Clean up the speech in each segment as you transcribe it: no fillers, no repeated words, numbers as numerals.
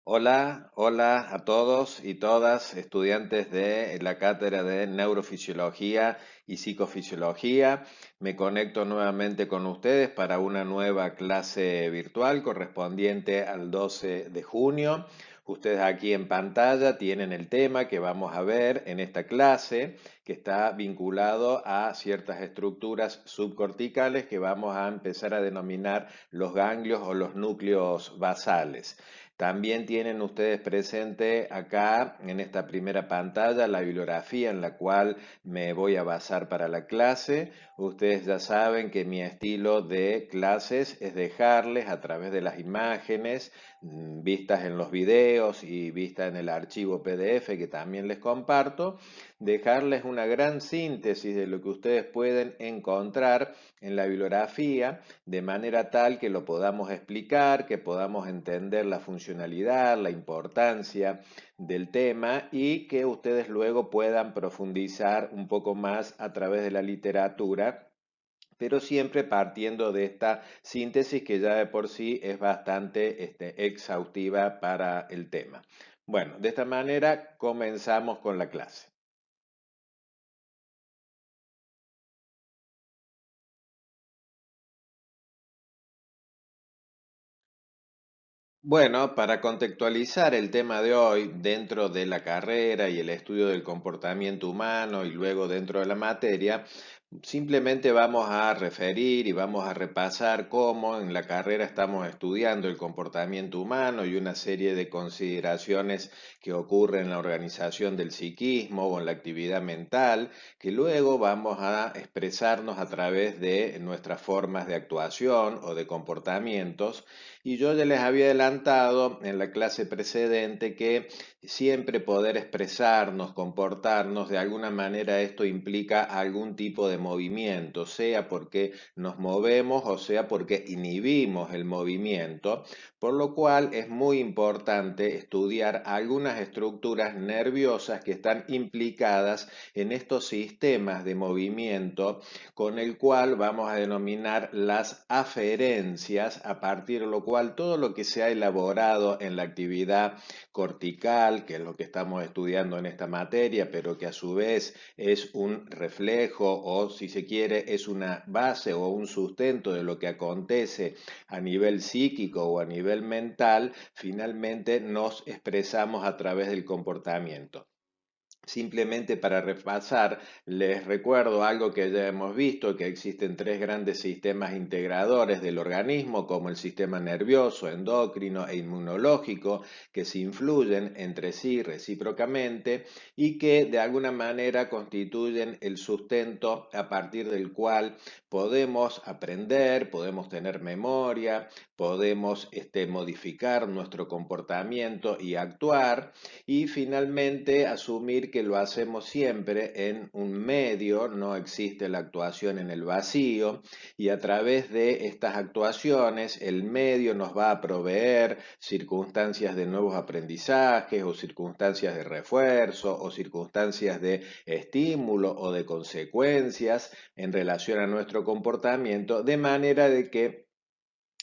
Hola, hola a todos y todas, estudiantes de la cátedra de Neurofisiología y Psicofisiología. Me conecto nuevamente con ustedes para una nueva clase virtual correspondiente al 12 de junio. Ustedes aquí en pantalla tienen el tema que vamos a ver en esta clase, que está vinculado a ciertas estructuras subcorticales que vamos a empezar a denominar los ganglios o los núcleos basales. También tienen ustedes presente acá en esta primera pantalla la bibliografía en la cual me voy a basar para la clase. Ustedes ya saben que mi estilo de clases es dejarles a través de las imágenes vistas en los videos y vistas en el archivo PDF que también les comparto, dejarles una gran síntesis de lo que ustedes pueden encontrar en la bibliografía de manera tal que lo podamos explicar, que podamos entender la funcionalidad, la importancia del tema y que ustedes luego puedan profundizar un poco más a través de la literatura, pero siempre partiendo de esta síntesis que ya de por sí es bastante exhaustiva para el tema. Bueno, de esta manera comenzamos con la clase. Bueno, para contextualizar el tema de hoy dentro de la carrera y el estudio del comportamiento humano y luego dentro de la materia, simplemente vamos a referir y vamos a repasar cómo en la carrera estamos estudiando el comportamiento humano y una serie de consideraciones que ocurren en la organización del psiquismo o en la actividad mental, que luego vamos a expresarnos a través de nuestras formas de actuación o de comportamientos. Y yo ya les había adelantado en la clase precedente que siempre poder expresarnos, comportarnos, de alguna manera esto implica algún tipo de movimiento, sea porque nos movemos o sea porque inhibimos el movimiento, por lo cual es muy importante estudiar algunas estructuras nerviosas que están implicadas en estos sistemas de movimiento, con el cual vamos a denominar las aferencias, a partir de lo cual todo lo que se ha elaborado en la actividad cortical, que es lo que estamos estudiando en esta materia, pero que a su vez es un reflejo o, si se quiere, es una base o un sustento de lo que acontece a nivel psíquico o a nivel mental, finalmente nos expresamos a través del comportamiento. Simplemente para repasar, les recuerdo algo que ya hemos visto, que existen tres grandes sistemas integradores del organismo, como el sistema nervioso, endocrino e inmunológico, que se influyen entre sí recíprocamente y que de alguna manera constituyen el sustento a partir del cual podemos aprender, podemos tener memoria, podemos modificar nuestro comportamiento y actuar, y finalmente asumir que lo hacemos siempre en un medio, no existe la actuación en el vacío, y a través de estas actuaciones el medio nos va a proveer circunstancias de nuevos aprendizajes o circunstancias de refuerzo o circunstancias de estímulo o de consecuencias en relación a nuestro comportamiento, de manera de que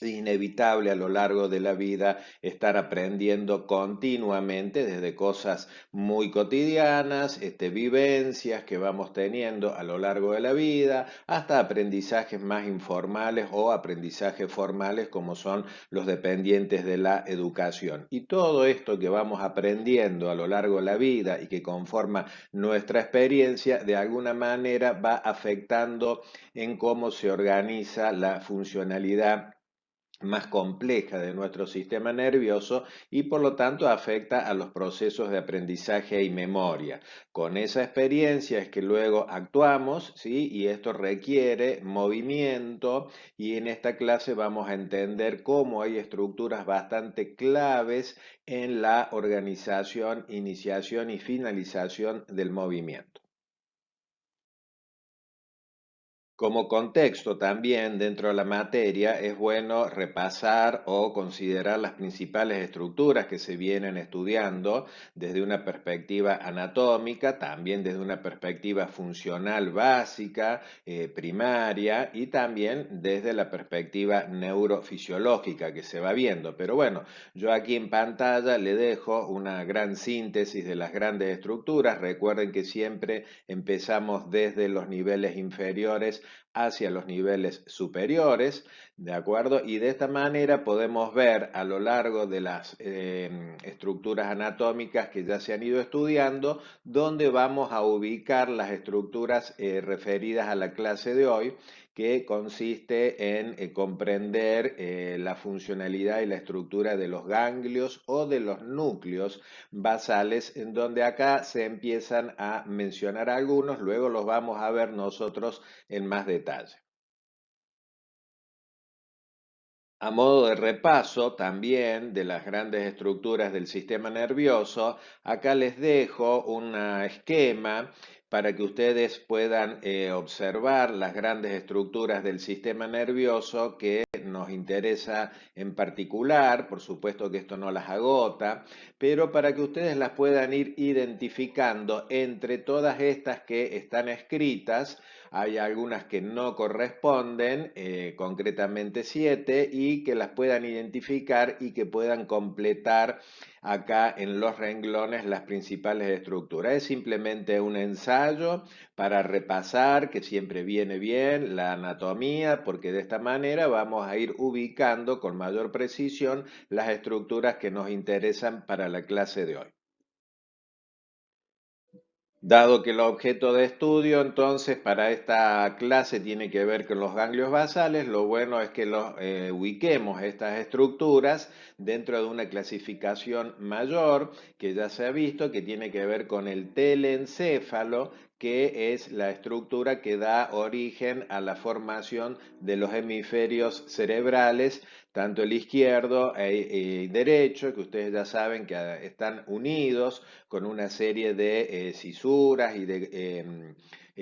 es inevitable a lo largo de la vida estar aprendiendo continuamente desde cosas muy cotidianas, vivencias que vamos teniendo a lo largo de la vida, hasta aprendizajes más informales o aprendizajes formales como son los dependientes de la educación. Y todo esto que vamos aprendiendo a lo largo de la vida y que conforma nuestra experiencia, de alguna manera va afectando en cómo se organiza la funcionalidad más compleja de nuestro sistema nervioso y por lo tanto afecta a los procesos de aprendizaje y memoria. Con esa experiencia es que luego actuamos, ¿sí? Y esto requiere movimiento, y en esta clase vamos a entender cómo hay estructuras bastante claves en la organización, iniciación y finalización del movimiento. Como contexto también dentro de la materia es bueno repasar o considerar las principales estructuras que se vienen estudiando desde una perspectiva anatómica, también desde una perspectiva funcional básica, primaria y también desde la perspectiva neurofisiológica que se va viendo. Pero bueno, yo aquí en pantalla le dejo una gran síntesis de las grandes estructuras. Recuerden que siempre empezamos desde los niveles inferiores hacia los niveles superiores, ¿de acuerdo? Y de esta manera podemos ver a lo largo de las estructuras anatómicas que ya se han ido estudiando, dónde vamos a ubicar las estructuras referidas a la clase de hoy, que consiste en comprender la funcionalidad y la estructura de los ganglios o de los núcleos basales, en donde acá se empiezan a mencionar algunos, luego los vamos a ver nosotros en más detalle. A modo de repaso también de las grandes estructuras del sistema nervioso, acá les dejo un esquema para que ustedes puedan observar las grandes estructuras del sistema nervioso que nos interesa en particular. Por supuesto que esto no las agota, pero para que ustedes las puedan ir identificando entre todas estas que están escritas. Hay algunas que no corresponden, concretamente 7, y que las puedan identificar y que puedan completar acá en los renglones las principales estructuras. Es simplemente un ensayo para repasar, que siempre viene bien, la anatomía, porque de esta manera vamos a ir ubicando con mayor precisión las estructuras que nos interesan para la clase de hoy. Dado que el objeto de estudio entonces para esta clase tiene que ver con los ganglios basales, lo bueno es que ubiquemos estas estructuras dentro de una clasificación mayor que ya se ha visto, que tiene que ver con el telencéfalo, que es la estructura que da origen a la formación de los hemisferios cerebrales, tanto el izquierdo y derecho, que ustedes ya saben que están unidos con una serie de cisuras y de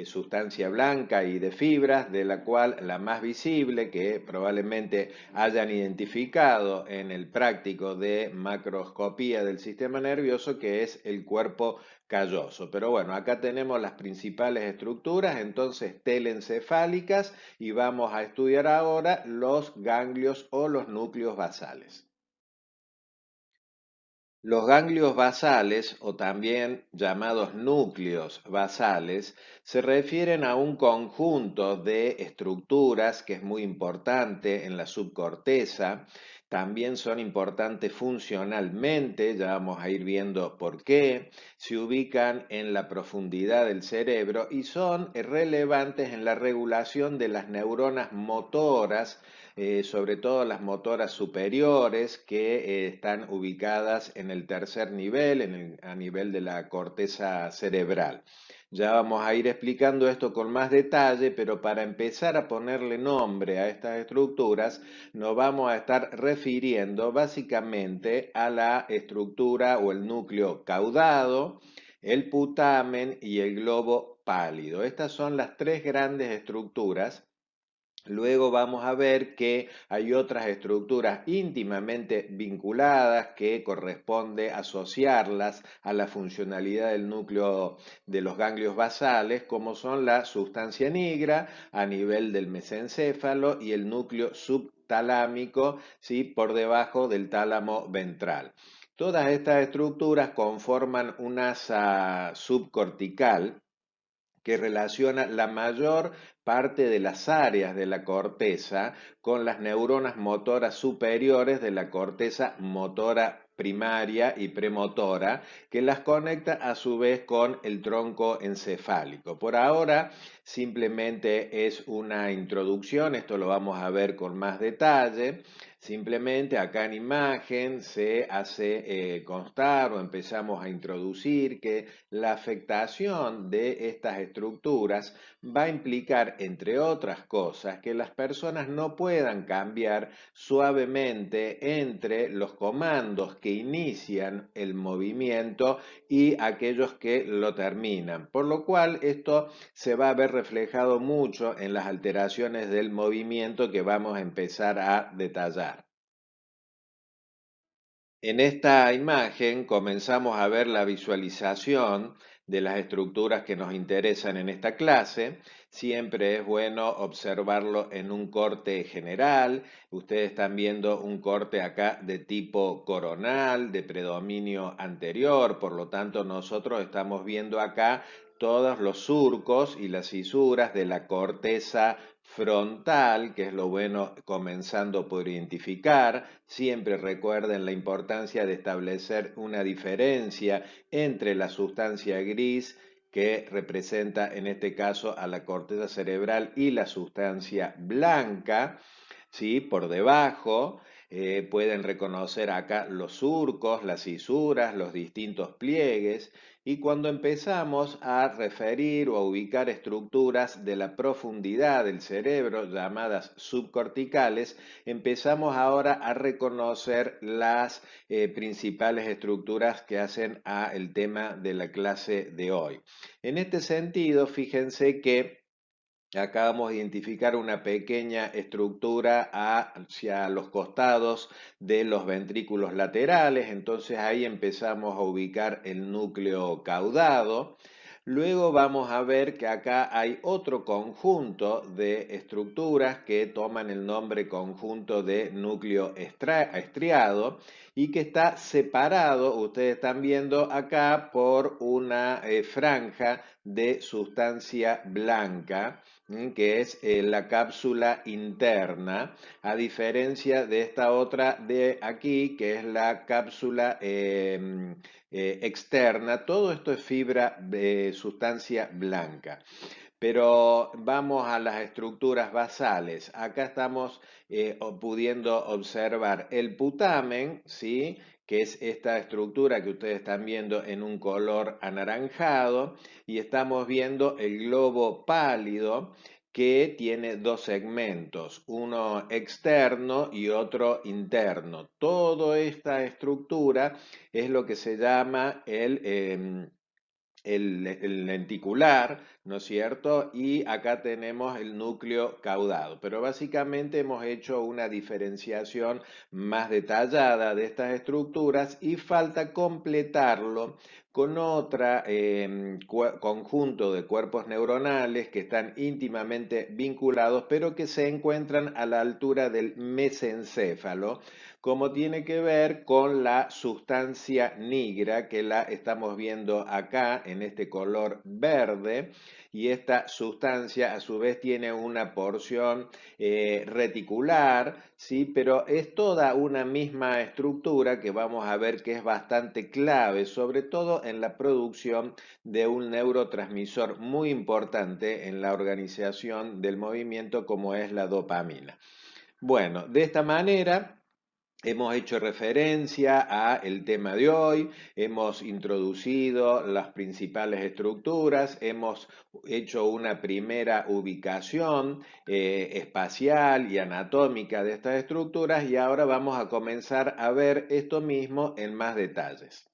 sustancia blanca y de fibras, de la cual la más visible, que probablemente hayan identificado en el práctico de macroscopía del sistema nervioso, que es el cuerpo calloso. Pero bueno, acá tenemos las principales estructuras, entonces telencefálicas, y vamos a estudiar ahora los ganglios o los núcleos basales. Los ganglios basales, o también llamados núcleos basales, se refieren a un conjunto de estructuras que es muy importante en la subcorteza. También son importantes funcionalmente, ya vamos a ir viendo por qué. Se ubican en la profundidad del cerebro y son relevantes en la regulación de las neuronas motoras, sobre todo las motoras superiores, que están ubicadas en el tercer nivel, a nivel de la corteza cerebral. Ya vamos a ir explicando esto con más detalle, pero para empezar a ponerle nombre a estas estructuras, nos vamos a estar refiriendo básicamente a la estructura o el núcleo caudado, el putamen y el globo pálido. Estas son las tres grandes estructuras. Luego vamos a ver que hay otras estructuras íntimamente vinculadas que corresponde asociarlas a la funcionalidad del núcleo de los ganglios basales, como son la sustancia nigra a nivel del mesencéfalo y el núcleo subtalámico, ¿sí?, por debajo del tálamo ventral. Todas estas estructuras conforman un asa subcortical que relaciona la mayor parte de las áreas de la corteza con las neuronas motoras superiores de la corteza motora primaria y premotora, que las conecta a su vez con el tronco encefálico. Por ahora simplemente es una introducción, esto lo vamos a ver con más detalle. Simplemente acá en imagen se hace constar o empezamos a introducir que la afectación de estas estructuras va a implicar, entre otras cosas, que las personas no puedan cambiar suavemente entre los comandos que inician el movimiento y aquellos que lo terminan. Por lo cual esto se va a ver reflejado mucho en las alteraciones del movimiento que vamos a empezar a detallar. En esta imagen comenzamos a ver la visualización de las estructuras que nos interesan en esta clase. Siempre es bueno observarlo en un corte general. Ustedes están viendo un corte acá de tipo coronal, de predominio anterior, por lo tanto nosotros estamos viendo acá todos los surcos y las fisuras de la corteza frontal, que es lo bueno comenzando por identificar. Siempre recuerden la importancia de establecer una diferencia entre la sustancia gris, que representa en este caso a la corteza cerebral, y la sustancia blanca, ¿sí? Por debajo pueden reconocer acá los surcos, las fisuras, los distintos pliegues. Y cuando empezamos a referir o a ubicar estructuras de la profundidad del cerebro, llamadas subcorticales, empezamos ahora a reconocer las principales estructuras que hacen al tema de la clase de hoy. En este sentido, fíjense que acá vamos a identificar una pequeña estructura hacia los costados de los ventrículos laterales, entonces ahí empezamos a ubicar el núcleo caudado. Luego vamos a ver que acá hay otro conjunto de estructuras que toman el nombre conjunto de núcleo estriado y que está separado, ustedes están viendo acá, por una franja de sustancia blanca, que es la cápsula interna, a diferencia de esta otra de aquí, que es la cápsula externa. Todo esto es fibra de sustancia blanca. Pero vamos a las estructuras basales. Acá estamos pudiendo observar el putamen, ¿sí? Que es esta estructura que ustedes están viendo en un color anaranjado, y estamos viendo el globo pálido, que tiene dos segmentos, uno externo y otro interno. Toda esta estructura es lo que se llama el lenticular, ¿no es cierto? Y acá tenemos el núcleo caudado. Pero básicamente hemos hecho una diferenciación más detallada de estas estructuras y falta completarlo con otro conjunto de cuerpos neuronales que están íntimamente vinculados, pero que se encuentran a la altura del mesencéfalo, como tiene que ver con la sustancia nigra, que la estamos viendo acá en este color verde, y esta sustancia a su vez tiene una porción reticular, ¿sí? Pero es toda una misma estructura que vamos a ver que es bastante clave, sobre todo en la producción de un neurotransmisor muy importante en la organización del movimiento, como es la dopamina. Bueno, de esta manera hemos hecho referencia a el tema de hoy, hemos introducido las principales estructuras, hemos hecho una primera ubicación espacial y anatómica de estas estructuras, y ahora vamos a comenzar a ver esto mismo en más detalles.